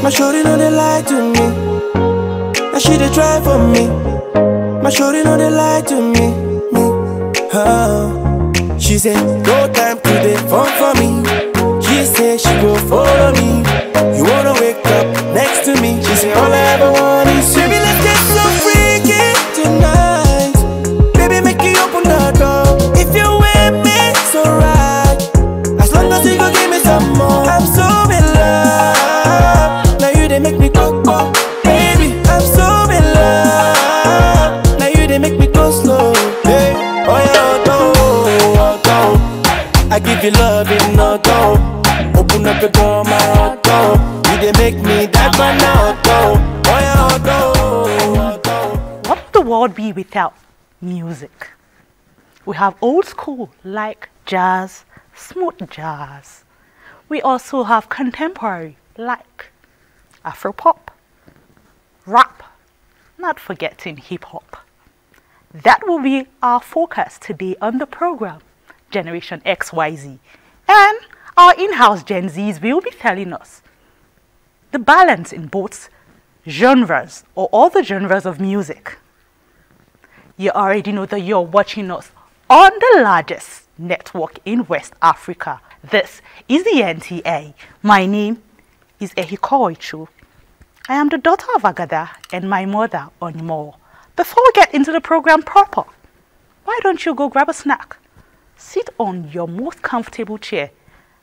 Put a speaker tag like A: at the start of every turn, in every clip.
A: My shorty know they lie to me. Now she dey try for me. My shorty know they lie to me. Oh. She said, no time today, phone for me. She said she go follow me. You wanna wake up next to me. She said, all I ever want is you. Baby, let's get so freaky tonight. Baby, make you open the door. If you with me, it's alright. As long as you go give me some more. I'm so in love. Now you they make me go, go. Baby, I'm so in love. Now you they make me go slow. Hey. Oh yeah, I give you love in no go. Open up the door, my heart go. You they make me that man out go. Oh yeah,
B: what would the world be without music? We have old school like jazz, smooth jazz. We also have contemporary like Afropop, rap, not forgetting hip hop. That will be our focus today on the program, Generation XYZ. And our in-house Gen Zs will be telling us the balance in both genres or all the genres of music. You already know that you're watching us on the largest network in West Africa. This is the NTA. My name is Ehikoichu. I am the daughter of Agada and my mother Onimo. Before we get into the program proper, why don't you go grab a snack? Sit on your most comfortable chair.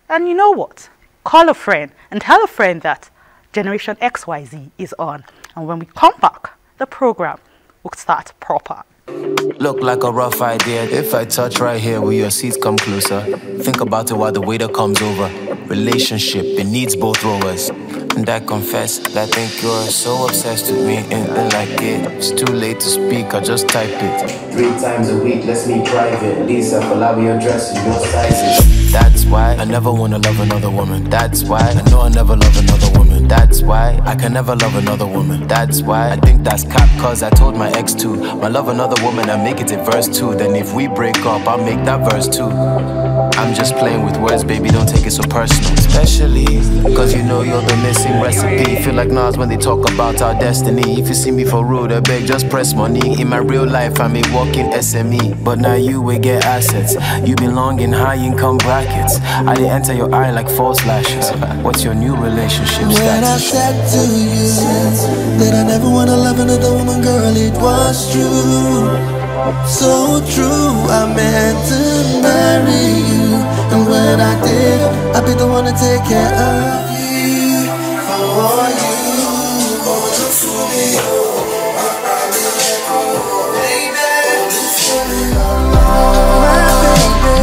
B: And you know what? Call a friend and tell a friend that Generation XYZ is on. And when we come back, the program will start proper.
C: Look like a rough idea. If I touch right here, will your seats come closer? Think about it while the waiter comes over. Relationship, it needs both rowers. And I confess that I think you're so obsessed with me and like it. It's too late to speak, I just type it. 3 times a week, let's meet private. Lisa, allow me your dress and your sizes. That's why I never wanna love another woman. That's why I know I never love another woman. That's why I can never love another woman. That's why I think that's cap, cause I told my ex too. My love another woman, I make it a verse 2. Then if we break up, I'll make that verse 2. I'm just playing with words, baby, don't take it so personal. Especially, cause you know you're the missing recipe. Feel like Nas when they talk about our destiny. If you see me for rude, I beg, just press money. In my real life, I'm a walking SME. But now you will get assets. You belong in high income brackets. I didn't enter your eye like false lashes. What's your new relationship status?
A: When I said to you that I never wanna love another woman, girl, it was true. So true, I meant to marry you. And when I did, I'd be the one to take care of you. For you, oh, you fool me, my baby,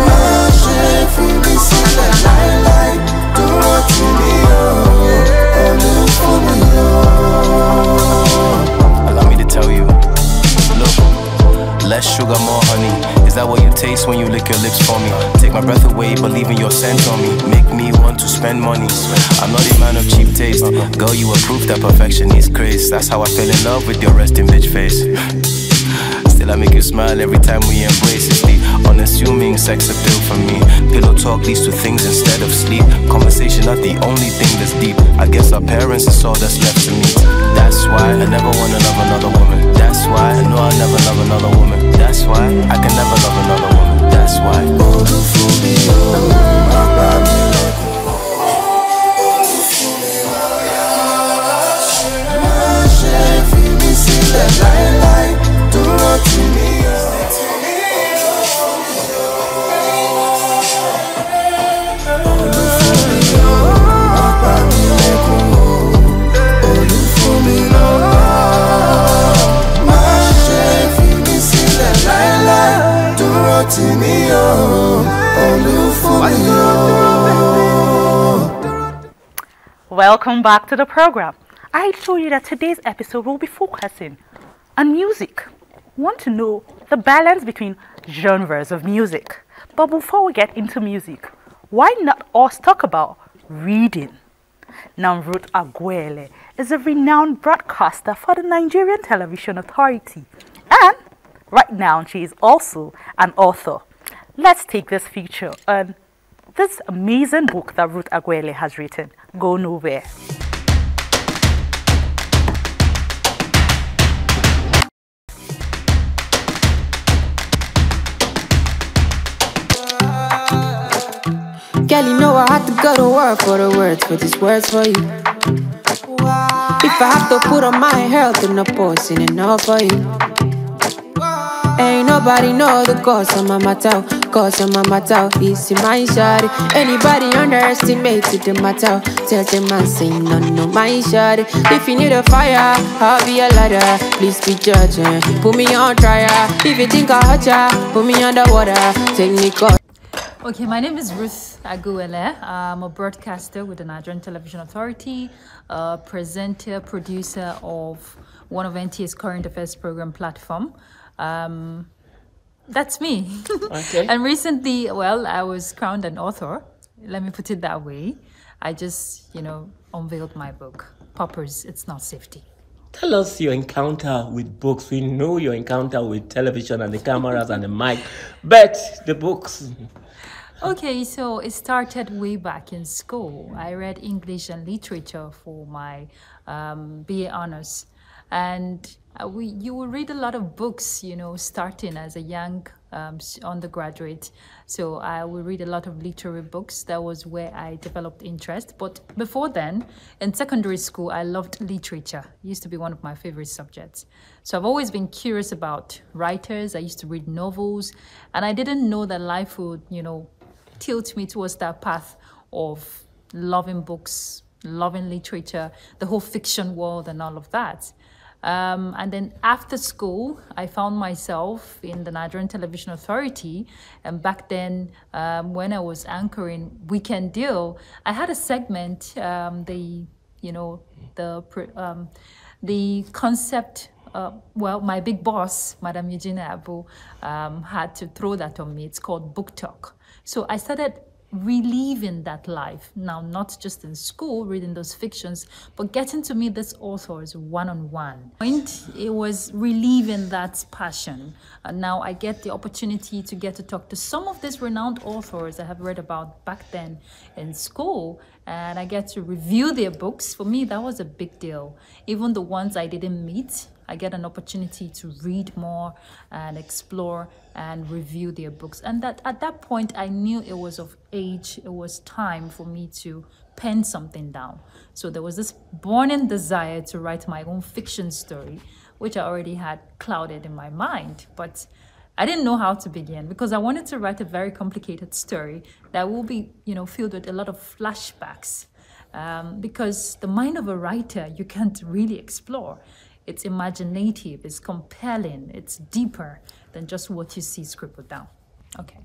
A: my chef, you be seen that light, do what you need, oh, you fool me, oh.
C: Allow me to tell you, look, less sugar, more honey. Is that what you taste when you lick your lips for me? Take my breath away, but leaving your scent on me. Make me want to spend money. I'm not a man of cheap taste. Girl, you are proof that perfection is grace. That's how I fell in love with your resting bitch face. Still I make you smile every time we embrace. It's the unassuming sex appeal for me. Pillow talk leads to things instead of sleep. Conversation not the only thing that's deep. I guess our parents is all that's left to meet. That's why I never wanna love another woman. That's why I know I'll never love another woman. That's why I can never love another woman. That's why.
A: Oh, you fool me, my chef, you be seen that light, do what you need.
B: Welcome back to the program. I told you that today's episode will be focusing on music. Want to know the balance between genres of music. But before we get into music, why not us talk about reading? Now, Ruth Aguele is a renowned broadcaster for the Nigerian Television Authority. And right now, she is also an author. Let's take this feature on this amazing book that Ruth Aguele has written, Go Nowhere.
D: know I had to go to work for the words, for these words for you. If I have to put on my health in a portion enough for you. Ain't nobody know the cause of my matter. Cause of my matter is in my shawty. Anybody underestimated the matter, tell them I say no, my shawty. If you need a fire, I'll be a ladder. Please be judging, put me on trial. If you think I hurt ya, put me underwater. Take me cause.
E: Okay, my name is Ruth Aguele. I'm a broadcaster with the Nigerian Television Authority, a presenter, producer of one of NTA's current affairs program platform. That's me. Okay. And recently, well, I was crowned an author. Let me put it that way. I just, unveiled my book, Poppers, It's Not Safety.
F: Tell us your encounter with books. We know your encounter with television and the cameras and the mic, but the books.
E: Okay, so it started way back in school. I read English and literature for my BA honors. And you will read a lot of books, starting as a young undergraduate. So I will read a lot of literary books. That was where I developed interest. But before then, in secondary school, I loved literature. It used to be one of my favorite subjects. So I've always been curious about writers. I used to read novels. And I didn't know that life would, tilt me towards that path of loving books, loving literature, the whole fiction world and all of that. And then after school, I found myself in the Nigerian Television Authority. And back then, when I was anchoring Weekend Deal, I had a segment, the concept, my big boss, Madam Eugenia Abu, had to throw that on me. It's called Book Talk. So I started reliving that life now, not just in school reading those fictions, but getting to meet these authors one-on-one. It was reliving that passion, and now I get the opportunity to get to talk to some of these renowned authors I have read about back then in school, and I get to review their books. For me, that was a big deal. Even the ones I didn't meet, I get an opportunity to read more and explore and review their books. And that at that point, I knew it was of age. It was time for me to pen something down. So there was this burning desire to write my own fiction story, which I already had clouded in my mind. But I didn't know how to begin because I wanted to write a very complicated story that will be, filled with a lot of flashbacks. Because the mind of a writer, you can't really explore. It's imaginative, it's compelling, it's deeper than just what you see scribbled down. Okay,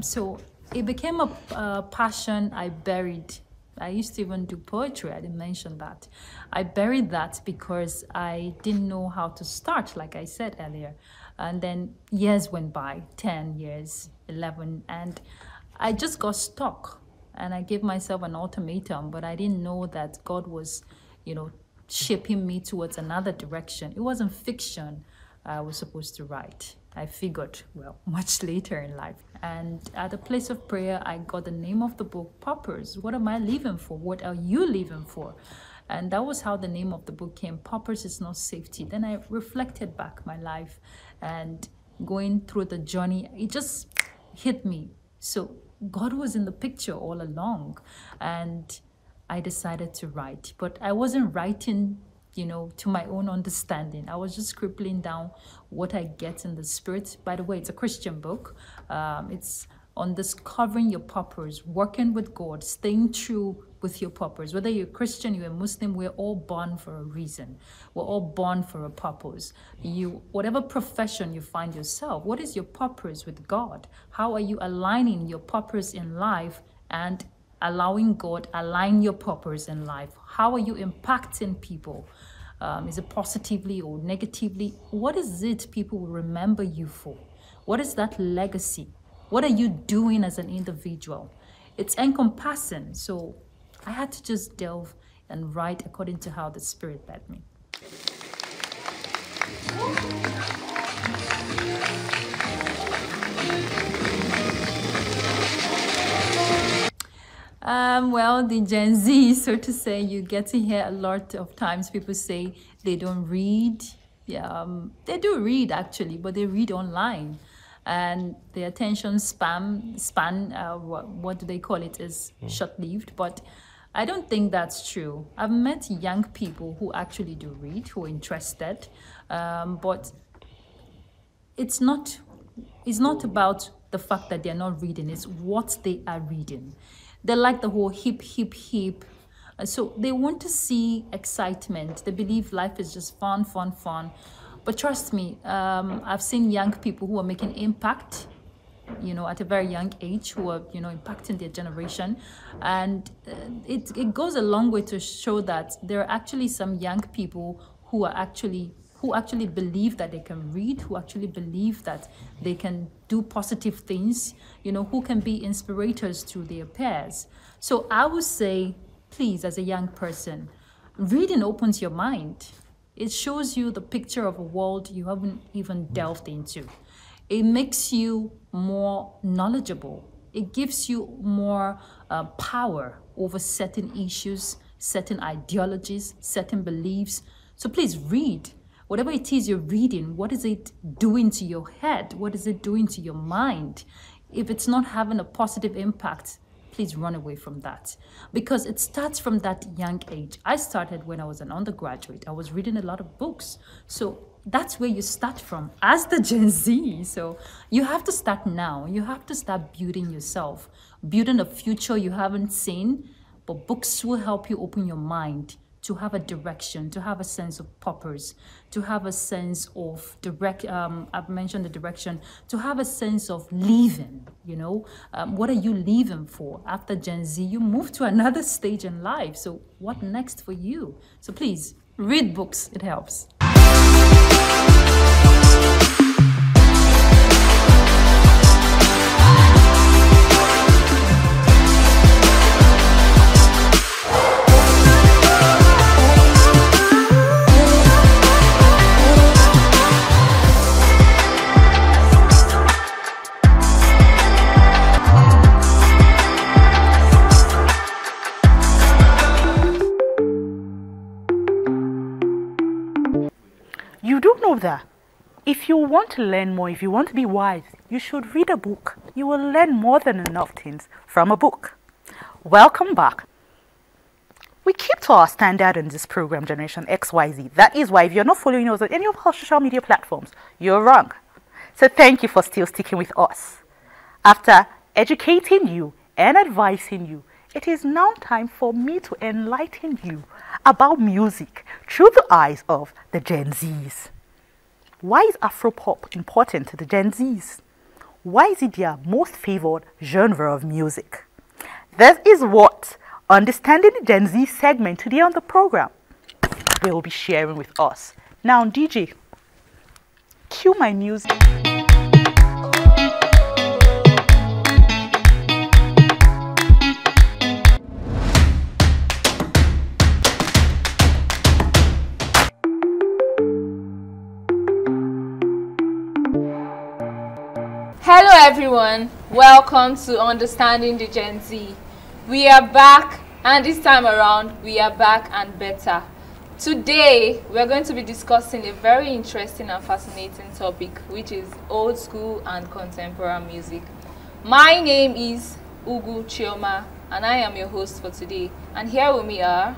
E: so it became a passion I buried. I used to even do poetry, I didn't mention that. I buried that because I didn't know how to start, like I said earlier. And then years went by, 10 years, 11, and I just got stuck. And I gave myself an ultimatum, but I didn't know that God was, shaping me towards another direction. It wasn't fiction I was supposed to write. I figured, much later in life. And at the place of prayer, I got the name of the book, Poppers. What am I living for? What are you living for? And that was how the name of the book came, Poppers Is Not Safety. Then I reflected back my life and going through the journey, it just hit me. So God was in the picture all along. And I decided to write, but I wasn't writing, to my own understanding. I was just scribbling down what I get in the spirit. By the way, it's a Christian book. It's on discovering your purpose, working with God, staying true with your purpose. Whether you're Christian, you're a Muslim, we're all born for a reason. We're all born for a purpose. Whatever profession you find yourself, what is your purpose with God? How are you aligning your purpose in life and allowing God align your purpose in life? How are you impacting people? Is it positively or negatively? What is it people will remember you for? What is that legacy? What are you doing as an individual? It's encompassing. So I had to just delve and write according to how the Spirit led me. Well, the Gen Z, so to say, you get to hear a lot of times people say they don't read. Yeah, they do read actually, but they read online. and the attention span, what do they call it, is short-lived. But I don't think that's true. I've met young people who actually do read, who are interested, but it's not about the fact that they're not reading, it's what they are reading. They like the whole hip, hip, hip. So they want to see excitement. They believe life is just fun, fun, fun. But trust me, I've seen young people who are making impact, at a very young age, who are, impacting their generation. And it goes a long way to show that there are actually some young people who actually believe that they can read, who actually believe that they can do positive things, who can be inspirators to their peers. So I would say, please, as a young person, reading opens your mind. It shows you the picture of a world you haven't even delved into. It makes you more knowledgeable. It gives you more power over certain issues, certain ideologies, certain beliefs. So please read. Whatever it is you're reading, what is it doing to your head? What is it doing to your mind? If it's not having a positive impact, please run away from that, because it starts from that young age. I started when I was an undergraduate. I was reading a lot of books. So that's where you start from as the Gen Z. So you have to start now. You have to start building yourself, building a future you haven't seen. But books will help you open your mind to have a direction, to have a sense of purpose, to have a sense of I've mentioned the direction, to have a sense of living, what are you living for? After Gen Z, you move to another stage in life. So what next for you? So please, read books, it helps.
B: You do know that if you want to learn more, if you want to be wise, you should read a book. You will learn more than enough things from a book. Welcome back. We keep to our standard in this program, Generation XYZ. That is why if you're not following us on any of our social media platforms, you're wrong. So thank you for still sticking with us. After educating you and advising you, it is now time for me to enlighten you about music through the eyes of the Gen Zs. Why is Afropop important to the Gen Zs? Why is it their most favored genre of music? This is what Understanding the Gen Z segment today on the program they will be sharing with us. Now, DJ, cue my music.
G: Hello everyone, welcome to Understanding the Gen Z. We are back, and this time around we are back and better. Today we're going to be discussing a very interesting and fascinating topic, which is old school and contemporary music. My name is Ugu Chioma and I am your host for today, and here with me are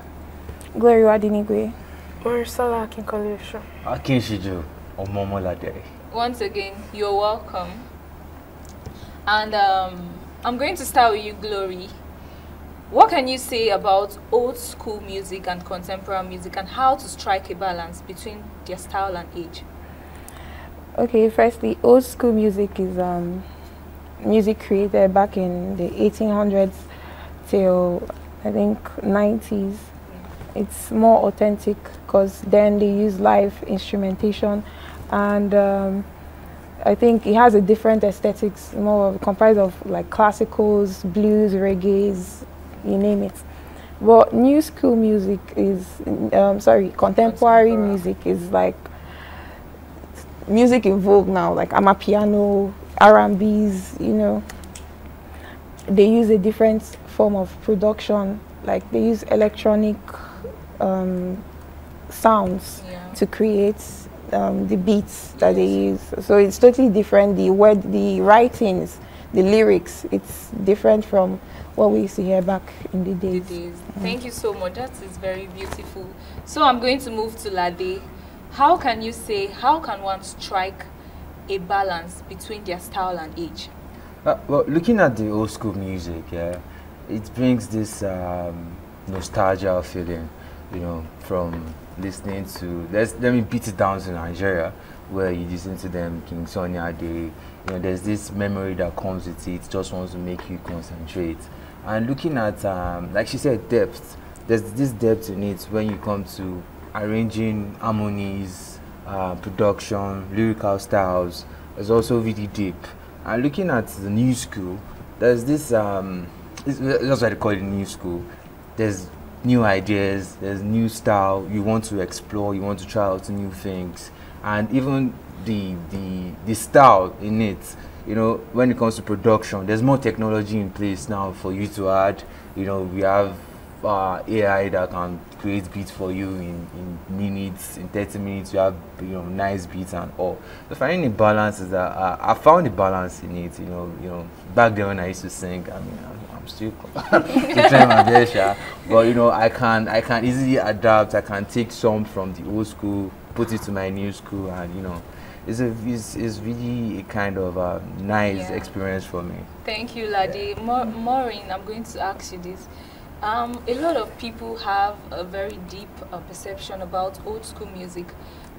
H: Glory Wadinigwe,
I: Marisala Akinkolusho,
J: Akinshiju Omomolade.
G: Once again, you're welcome. And I'm going to start with you, Glory. What can you say about old school music and contemporary music, and how to strike a balance between their style and age?
H: Okay, firstly, old school music is music created back in the 1800s till I think 90s. It's more authentic because then they use live instrumentation, and I think it has a different aesthetics, more comprised of like classicals, blues, reggaes, you name it. But new school music is, contemporary music is like music in vogue now, like amapiano, R&Bs, They use a different form of production, like they use electronic sounds to create the beats that they use. So it's totally different. The word, the writings, the lyrics, it's different from what we used to hear back in the days.
G: Thank you so much. That is very beautiful. So I'm going to move to Lade. How can one strike a balance between their style and age?
J: Well, looking at the old school music, yeah, it brings this nostalgia feeling, you know, from listening to, let me beat it down to Nigeria, where you listen to them, King Sunny Ade, you know, there's this memory that comes with it, just wants to make you concentrate. And looking at, like she said, depth, there's this depth in it when you come to arranging harmonies, production, lyrical styles. It's also really deep. And looking at the new school, there's this, that's why they call it new school. There's new ideas, there's new style. You want to explore, you want to try out new things. And even the style in it, you know, when it comes to production, there's more technology in place now for you to add. You know, we have AI that can create beats for you in minutes, in 30 minutes. You have, you know, nice beats and all. So finding the balance is that I found the balance in it. You know, back then when I used to sing, I mean, I'm still trying my best, but you know, I can easily adapt. I can take some from the old school, put it to my new school, and you know, it's really a kind of nice experience for me.
G: Thank you, Ladi. Maureen, I'm going to ask you this. A lot of people have a very deep perception about old school music.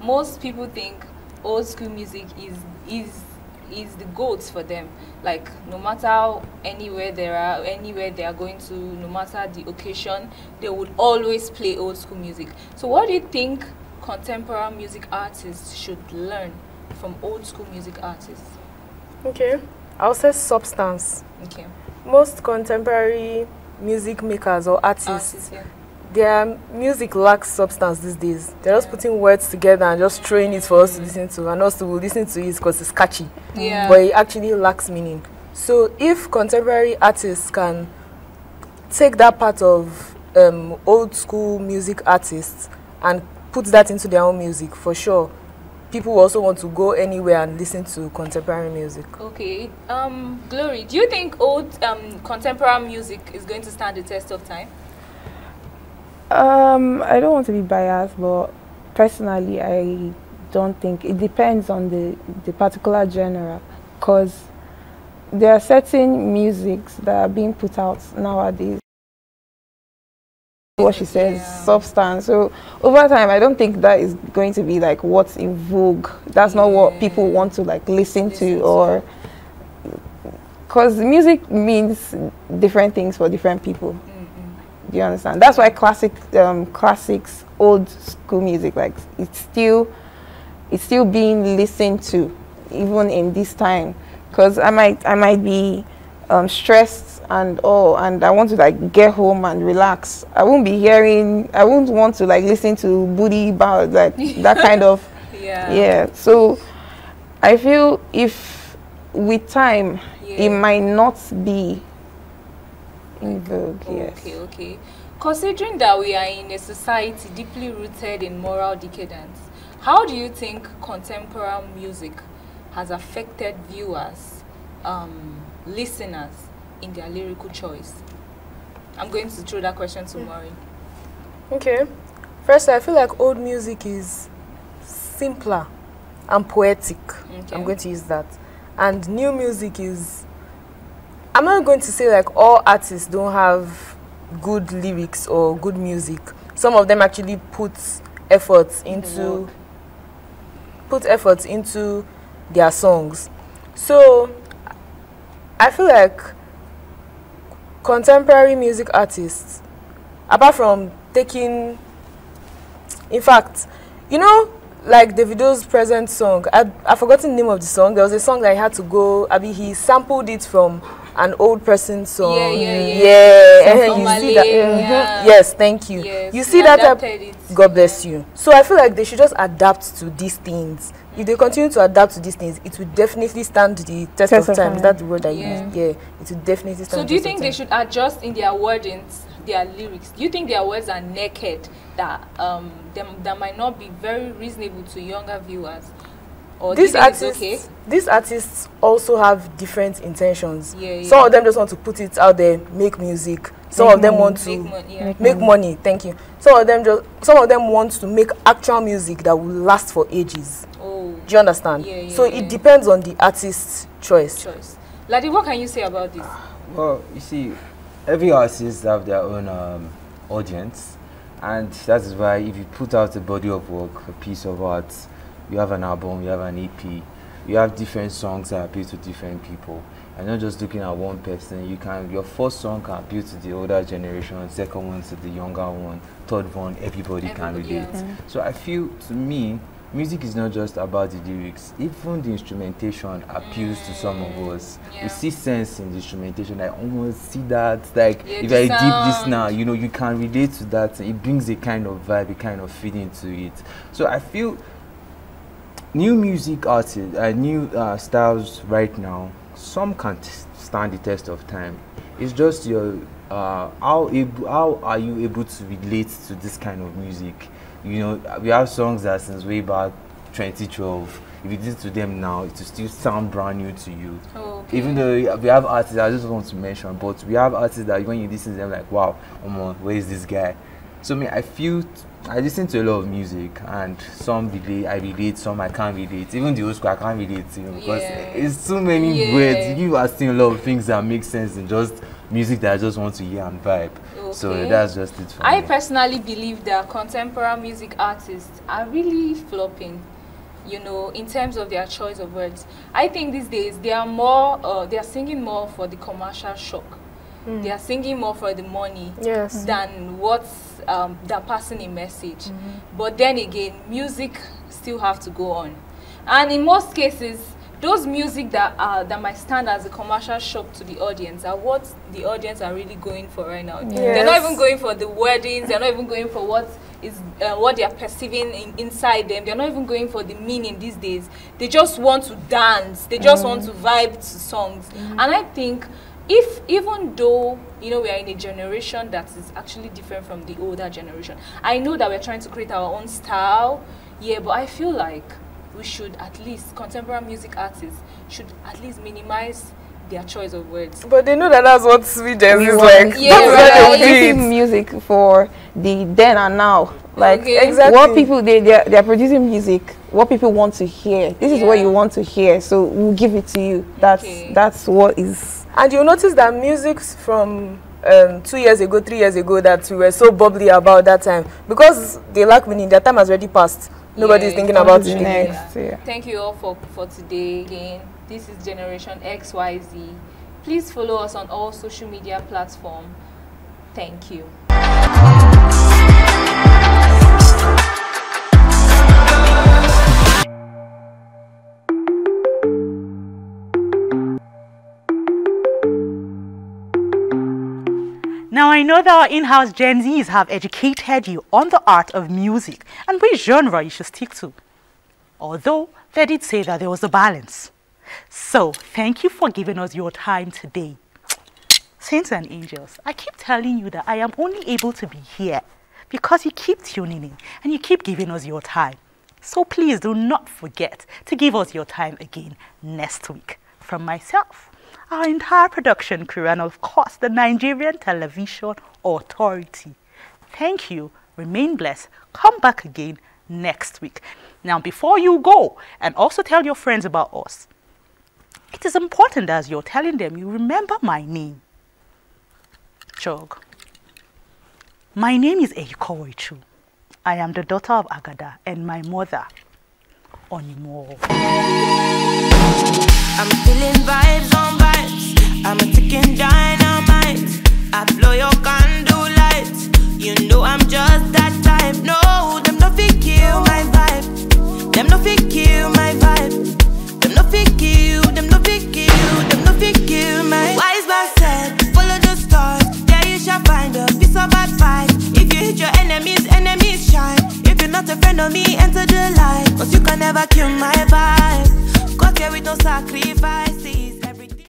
G: Most people think old school music is the goats for them. Like, no matter anywhere they are going to, no matter the occasion, they would always play old school music. So what do you think contemporary music artists should learn from old school music artists?
I: Okay, I'll say substance.
G: Okay.
I: Most contemporary music makers or artists, their music lacks substance these days. They're just putting words together and just throwing it for us to listen to, and us to listen to it because it's catchy. But it actually lacks meaning. So if contemporary artists can take that part of old school music artists and put that into their own music, for sure, people also want to go anywhere and listen to contemporary music.
G: Okay. Glory, do you think old contemporary music is going to stand the test of time?
H: I don't want to be biased, but personally, I don't think. It depends on the particular genre, because there are certain musics that are being put out nowadays. What she says, substance. So over time, I don't think that is going to be like what's in vogue. That's not what people want to like listen to, or because music means different things for different people. Do you understand? That's why classics, old school music, like it's still being listened to even in this time. Because I might be stressed and I want to like get home and relax. I won't want to like listen to booty about like that kind of so I feel if with time it might not be in vogue.
G: Okay. Considering that we are in a society deeply rooted in moral decadence, how do you think contemporary music has affected viewers, listeners in their lyrical choice? I'm going to throw that question to Maureen.
I: Okay. First, I feel like old music is simpler and poetic. I'm going to use that. And new music is, I'm not going to say like all artists don't have good lyrics or good music. Some of them actually put efforts into their songs. So I feel like contemporary music artists, apart from taking, in fact, you know, like Davido's present song, I've forgotten the name of the song. There was a song that he had to go, he sampled it from an old person's song.
G: Yeah.
I: You see that? Yes, thank you.
G: Yes,
I: you see that? God bless you. So I feel like they should just adapt to these things. If they continue to adapt to these things, it will definitely stand the test of time. Is that the word I used? Yeah, it will definitely stand.
G: So do you think they should adjust in their wordings their lyrics, do you think their words are naked that that might not be very reasonable to younger viewers? Or
I: These artists also have different intentions. Some of them just want to put it out there, make music. Some of them want to make money. Thank you. Some of them want to make actual music that will last for ages. Oh. Do you understand? So it depends on the artist's choice.
G: Ladi, what can you say about this?
J: Well, you see, every artist have their own audience, and that is why if you put out a body of work, a piece of art, you have an album, you have an EP, you have different songs that appeal to different people. And not just looking at one person. Your first song can appeal to the older generation, second one to the younger one, third one, everybody can relate. So I feel, to me, music is not just about the lyrics. Even the instrumentation appeals to some of us. You see sense in the instrumentation. I almost see that, like, if I deep this now, you can relate to that. It brings a kind of vibe, a kind of feeling to it. So I feel new music artists, new styles right now, some can't stand the test of time. It's just your how are you able to relate to this kind of music? We have songs that since way back 2012. If you listen to them now, it will still sound brand new to you. Even though we have artists, I just want to mention, but we have artists that when you listen to them, like, wow, where is this guy? So I listen to a lot of music, and some I relate, some I can't relate. Even the old school I can't relate to, because it's too many words. You are seeing a lot of things that make sense in just music that I just want to hear and vibe. So that's just it for me.
G: I personally believe that contemporary music artists are really flopping, in terms of their choice of words. I think these days they are they are singing more for the commercial shock. They are singing more for the money than than passing a message. But then again, music still have to go on. And in most cases, those music that might stand as a commercial shock to the audience are what the audience are really going for right now. They're not even going for the weddings. They're not even going for what they are perceiving inside them. They're not even going for the meaning these days. They just want to dance. They just want to vibe to songs. And I think, even though we are in a generation that is actually different from the older generation, I know that we're trying to create our own style, but I feel like we should at least, contemporary music artists should at least minimize their choice of words.
I: But they know that that's what Sweden is like.
H: They're producing music for the then and now. Like, what people they're producing music, what people want to hear. This is what you want to hear, so we'll give it to you. That's what is.
I: And you'll notice that music from 2 years ago, 3 years ago, that we were so bubbly about that time, because they lack meaning. Their time has already passed. Nobody's thinking about it next.
G: Thank you all for today. Again, this is Generation XYZ. Please follow us on all social media platforms. Thank you.
B: Now, I know that our in-house Gen Zs have educated you on the art of music and which genre you should stick to. Although, they did say that there was a balance. So, thank you for giving us your time today. Saints and angels, I keep telling you that I am only able to be here because you keep tuning in and you keep giving us your time. So please do not forget to give us your time again next week. From myself, our entire production crew, and of course the Nigerian Television Authority. Thank you, remain blessed, come back again next week. Now, before you go, and also tell your friends about us, it is important as you're telling them, you remember my name. Chog. My name is Eikoichu. I am the daughter of Agada and my mother, Onimo.
A: I'm feeling vibes on vibes. I'm a ticking dynamite. I blow your candle lights. You know I'm just that type. No, them no fit kill my vibe. Them no fit kill my vibe. Them no fit kill. Them no fit kill. Them no fit kill my. Wise man said, follow the stars. There you shall find a piece of advice. If you hit your enemies, enemies shine. If you're not a friend of me, enter the light. Cause you can never kill my vibe. Got here with no sacrifice.